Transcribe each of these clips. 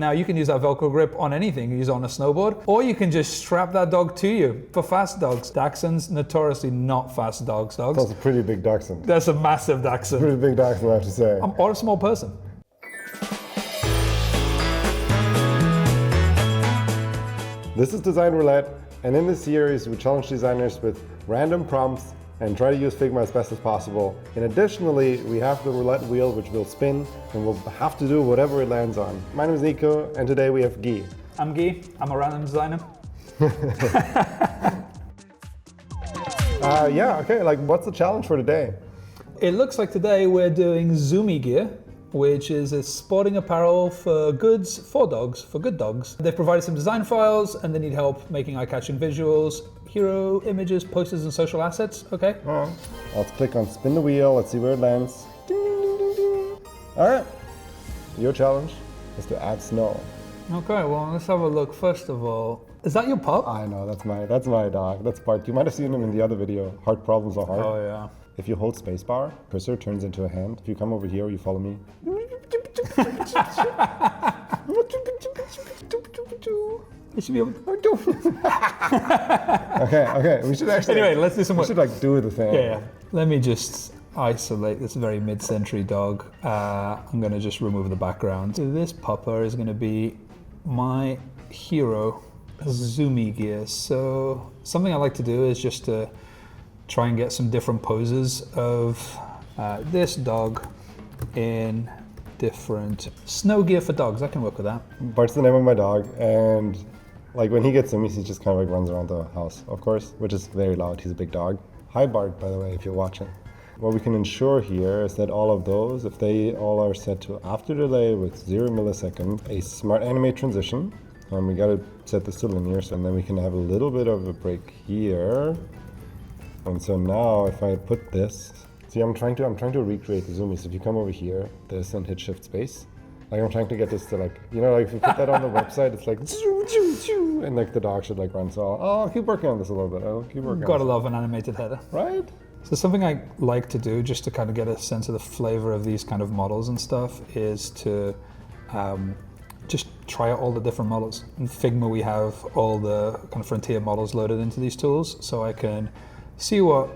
now you can use that Velcro grip on anything. You use it on a snowboard, or you can just strap that dog to you. For fast dogs, Dachshunds, notoriously not fast dogs. That's a pretty big Dachshund. That's a massive Dachshund. Pretty big Dachshund, I have to say. Or a small person. This is Design Roulette, and in this series we challenge designers with random prompts and try to use Figma as best as possible. And additionally, we have the roulette wheel which will spin and we'll have to do whatever it lands on. My name is Nico, and today we have Gui. I'm Gui, I'm a random designer. What's the challenge for today? It looks like today we're doing Zoomie Gear, which is a sporting apparel for goods for dogs, for good dogs. They've provided some design files and they need help making eye-catching visuals, hero images, posters, and social assets. Okay. Let's click on spin the wheel. Let's see where it lands. Ding, ding, ding, ding. All right. Your challenge is to add snow. Okay, well, let's have a look. First of all, is that your pup? I know, that's my dog. That's Bart. You might have seen him in the other video, Hard Problems Are Hard. Oh, yeah. If you hold spacebar, cursor turns into a hand. If you come over here, you follow me. It should be able Okay. We should actually. Anyway, let's do some work. We should do the thing. Yeah. Let me just isolate this very mid-century dog. I'm gonna just remove the background. So this pupper is gonna be my hero, Zoomie Gear. So something I like to do is just to try and get some different poses of this dog in different snow gear for dogs. I can work with that. Bart's the name of my dog, and like when he gets zoomies, he just kind of like runs around the house, of course, which is very loud. He's a big dog. Hi Bart, by the way, if you're watching. What we can ensure here is that all of those, if they all are set to after delay with 0 millisecond, a smart animate transition, and we gotta set this to linear, so and then we can have a little bit of a break here. And so now if I put this, see I'm trying to recreate the zoomies. So if you come over here, this and hit shift space, like I'm trying to get this to like, you know, like if you put that on the website, it's like, and like the dog should like run. So I'll keep working on this a little bit. I'll keep working Gotta love an animated header. Right? So something I like to do just to kind of get a sense of the flavor of these kind of models and stuff is to just try out all the different models. In Figma we have all the kind of frontier models loaded into these tools, so I can see what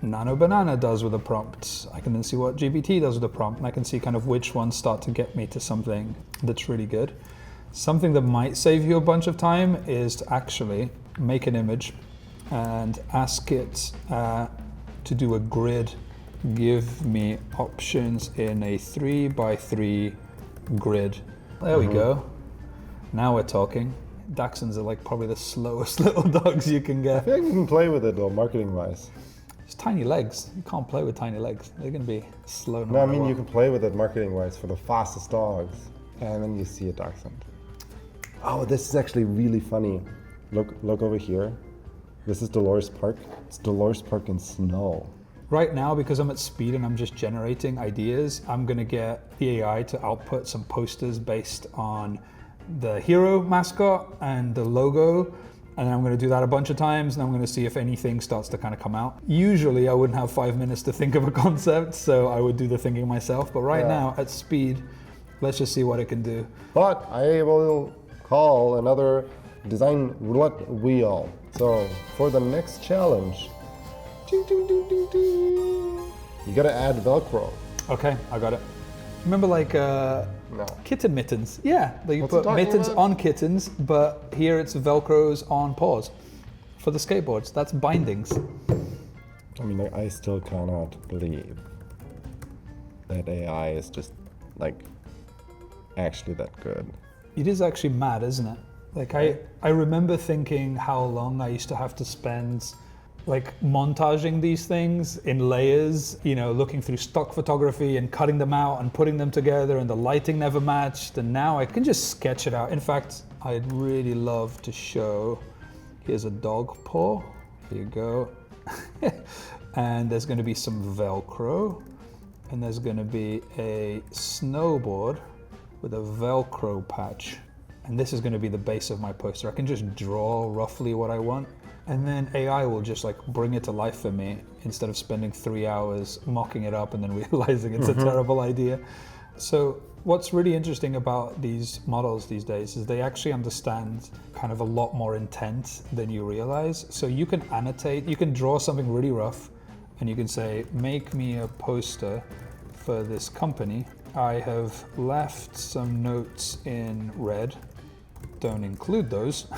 Nano Banana does with a prompt. I can then see what GPT does with a prompt, and I can see kind of which ones start to get me to something that's really good. Something that might save you a bunch of time is to actually make an image and ask it to do a grid. Give me options in a 3x3 grid. There we go. Now we're talking. Dachshunds are like probably the slowest little dogs you can I get. feel like you can play with it though, marketing wise. It's tiny legs. You can't play with tiny legs. They're gonna be slow. No, I mean you can play with it marketing wise for the fastest dogs. And then you see a Dachshund. Oh, this is actually really funny. Look over here. This is Dolores Park. It's Dolores Park in snow. Right now, because I'm at speed and I'm just generating ideas, I'm gonna get the AI to output some posters based on the hero mascot and the logo, and then I'm going to do that a bunch of times, and I'm going to see if anything starts to kind of come out. Usually I wouldn't have 5 minutes to think of a concept, so I would do the thinking myself, but right now at speed, let's just see what it can do. But I will call another design roulette wheel. So for the next challenge, you gotta add Velcro. Okay, I got it. Remember like kitten mittens? Yeah, like you put mittens on kittens, but here it's Velcros on paws for the skateboards. That's bindings. I mean, I still cannot believe that AI is just like actually that good. It is actually mad, isn't it? Like I remember thinking how long I used to have to spend like montaging these things in layers, you know, looking through stock photography and cutting them out and putting them together, and the lighting never matched, and now I can just sketch it out. In fact, I'd really love to show, here's a dog paw, here you go, and there's gonna be some Velcro, and there's gonna be a snowboard with a Velcro patch, and this is gonna be the base of my poster. I can just draw roughly what I want, and then AI will just like bring it to life for me instead of spending 3 hours mocking it up and then realizing it's a terrible idea. So What's really interesting about these models these days is they actually understand kind of a lot more intent than you realize. So you can annotate, you can draw something really rough, and you can say, make me a poster for this company. I have left some notes in red. Don't include those.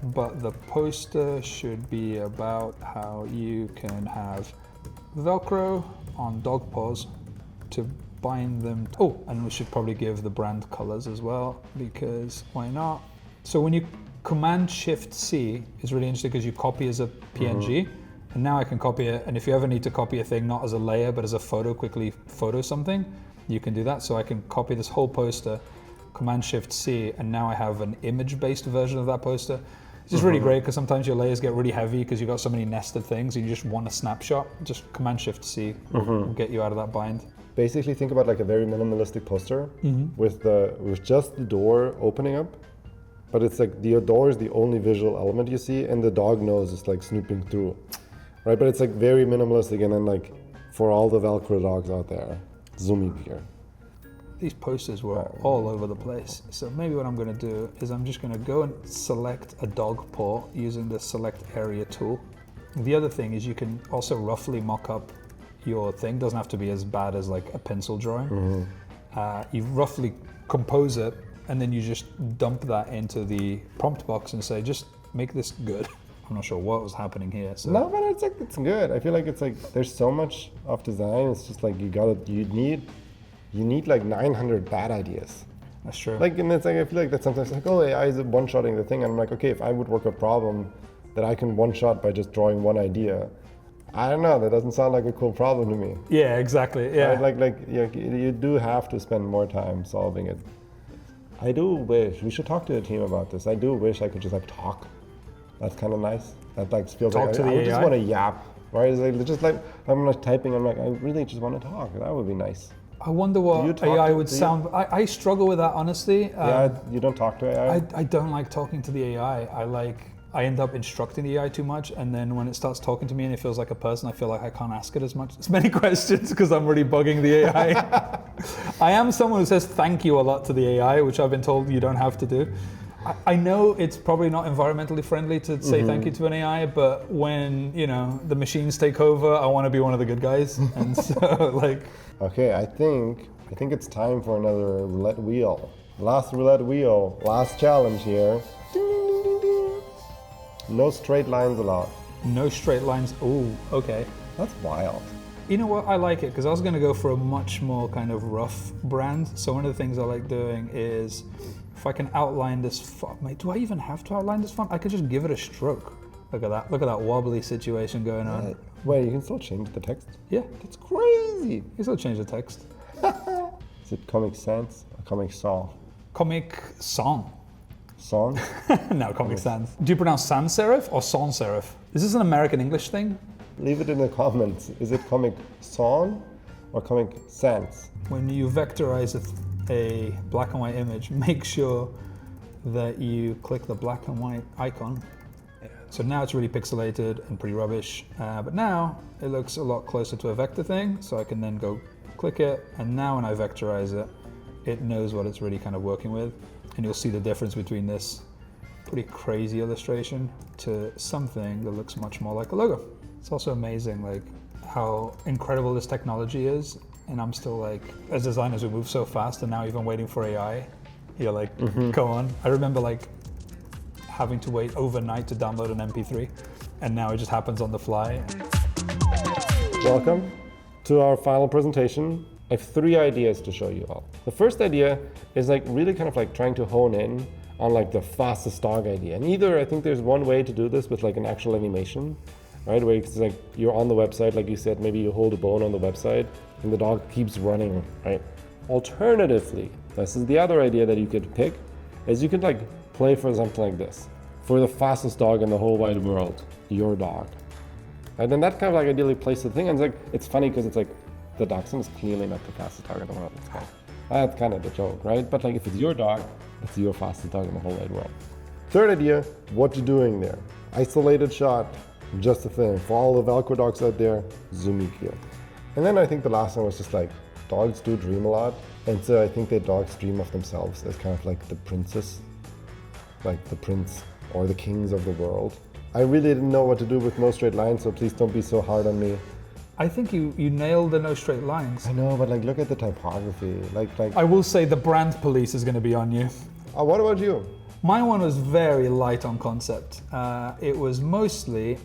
But the poster should be about how you can have Velcro on dog paws to bind them. Oh, and we should probably give the brand colors as well, because why not? So when you Command Shift C is really interesting because you copy as a PNG, and now I can copy it. And if you ever need to copy a thing not as a layer but as a photo, quickly photo something, you can do that. So I can copy this whole poster, Command Shift C, and now I have an image-based version of that poster. It's just really great because sometimes your layers get really heavy because you've got so many nested things and you just want a snapshot. Just Command Shift C will get you out of that bind. Basically, think about like a very minimalistic poster with just the door opening up, but it's like the door is the only visual element you see, and the dog nose is like snooping through, right? But it's like very minimalistic, and then like for all the Velcro dogs out there, Zoomie Gear. These posters were all over the place. So maybe what I'm going to do is I'm just going to go and select a dog paw using the select area tool. The other thing is you can also roughly mock up your thing. Doesn't have to be as bad as like a pencil drawing. You roughly compose it, and then you just dump that into the prompt box and say, just make this good. I'm not sure what was happening here. So. No, but it's like, it's good. I feel like it's like, there's so much of design. It's just like, you need like 900 bad ideas. That's true. Like, and it's like, I feel like that sometimes like, oh, AI is one-shotting the thing. And I'm like, okay, if I would work a problem that I can one-shot by just drawing one idea, I don't know, that doesn't sound like a cool problem to me. Yeah, exactly, yeah. Right? Like you do have to spend more time solving it. I do wish, we should talk to the team about this. I do wish I could just like talk. That's kind of nice. That like feels talk like to I would just AI? want to yap. Right? It's like, just like, I'm like typing, I'm like, I really just want to talk. That would be nice. I wonder what AI would sound. I struggle with that, honestly. Yeah, you don't talk to AI? I don't like talking to the AI. I end up instructing the AI too much, and then when it starts talking to me and it feels like a person, I feel like I can't ask it as many questions because I'm really bugging the AI. I am someone who says thank you a lot to the AI, which I've been told you don't have to do. I know it's probably not environmentally friendly to say thank you to an AI, but when the machines take over, I want to be one of the good guys, and so like. Okay, I think it's time for another roulette wheel. Last roulette wheel, last challenge here. Ding, ding, ding, ding, ding. No straight lines allowed. No straight lines. Ooh, okay. That's wild. You know what? I like it because I was going to go for a much more kind of rough brand. So one of the things I like doing is if I can outline this font. Mate, do I even have to outline this font? I could just give it a stroke. Look at that. Look at that wobbly situation going on. Wait, you can still change the text? Yeah. That's crazy. You can still change the text. Is it Comic Sans or Comic Sans? Comic Sans. Sans? No, Comic Sans. Do you pronounce sans serif or sans serif? Is this an American English thing? Leave it in the comments. Is it Comic Sans or Comic Sans? When you vectorize a black and white image, make sure that you click the black and white icon. So now it's really pixelated and pretty rubbish, but now it looks a lot closer to a vector thing, so I can then go click it, and now when I vectorize it, it knows what it's really kind of working with, and you'll see the difference between this pretty crazy illustration to something that looks much more like a logo. It's also amazing like how incredible this technology is, and I'm still like, as designers we move so fast, and now even waiting for AI, you're like, come on. I remember like having to wait overnight to download an MP3, and now it just happens on the fly. Welcome to our final presentation. I have 3 ideas to show you all. The first idea is like really kind of like trying to hone in on like the fastest dog idea. And either I think there's one way to do this with like an actual animation, right? Where it's like you're on the website, like you said, maybe you hold a bone on the website and the dog keeps running, right? Alternatively, this is the other idea that you could pick, is you could like play for something like this. For the fastest dog in the whole wide world, your dog. And then that kind of like ideally plays the thing, and it's funny because it's like the dachshund is clearly not the fastest dog in the world. That's kind of the joke, right? But like if it's your dog, it's your fastest dog in the whole wide world. Third idea, what you're doing there. Isolated shot, just a thing. For all the Velcro dogs out there, Zoomie Gear. And then I think the last one was just like, dogs do dream a lot. And so I think that dogs dream of themselves as kind of like the princess, like the prince or the kings of the world. I really didn't know what to do with no straight lines, so please don't be so hard on me. I think you nailed the no straight lines. I know, but like look at the typography. Like I will say the brand police is going to be on you. What about you? My one was very light on concept. It was mostly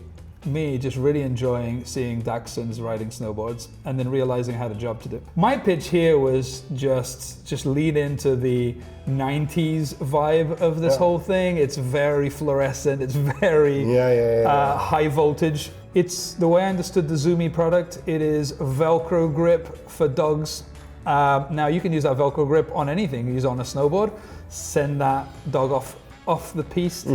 me just really enjoying seeing Dachshunds riding snowboards and then realizing I had a job to do. My pitch here was just lean into the 90s vibe of this whole thing. It's very fluorescent, it's very high voltage. It's the way I understood the Zoomie product. It is Velcro grip for dogs. Now you can use that Velcro grip on anything. You use it on a snowboard, send that dog off the piste,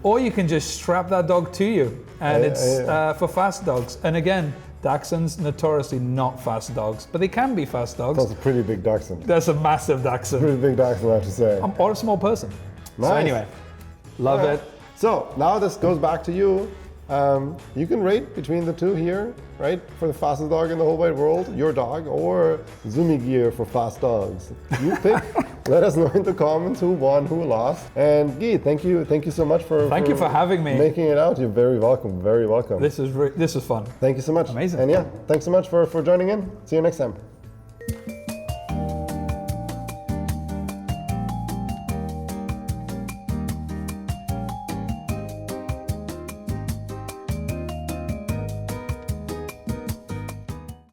or you can just strap that dog to you, and it's for fast dogs. And again, Dachshunds notoriously not fast dogs, but they can be fast dogs. That's a pretty big Dachshund. That's a massive Dachshund. Pretty big Dachshund, I have to say. Or a small person. Nice. So anyway, love it. So now this goes back to you. You can rate between the two here, right? For the fastest dog in the whole wide world, your dog, or Zoomie Gear for fast dogs. You pick. Let us know in the comments who won, who lost. And Guy, thank you so much for Thank you for having me. Making it out. You're very welcome. Very welcome. This is fun. Thank you so much. Amazing. And yeah, thanks so much for joining in. See you next time.